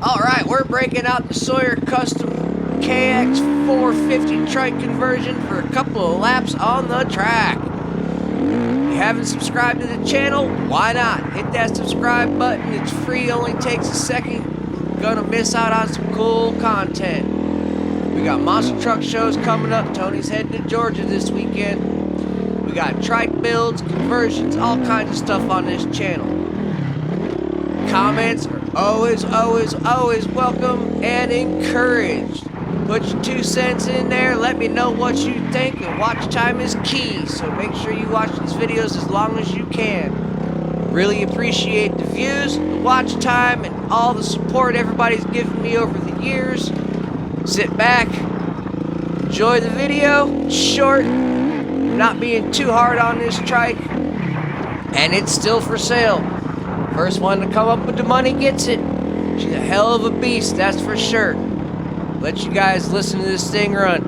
Alright, we're breaking out the Sawyer custom KX450 trike conversion for a couple of laps on the track. If you haven't subscribed to the channel, why not? Hit that subscribe button, it's free, only takes a second. You're gonna miss out on some cool content. We got monster truck shows coming up. Tony's heading to Georgia this weekend. We got trike builds, conversions, all kinds of stuff on this channel. Comments are always welcome and encouraged. Put your 2 cents in there, let me know what you think, and watch time is key, so make sure you watch these videos as long as you can. Really appreciate the views, the watch time, and all the support everybody's given me over the years. Sit back, enjoy the video. It's short, not being too hard on this trike, and it's still for sale. First one to come up with the money gets it. She's a hell of a beast, that's for sure. Let you guys listen to this thing run.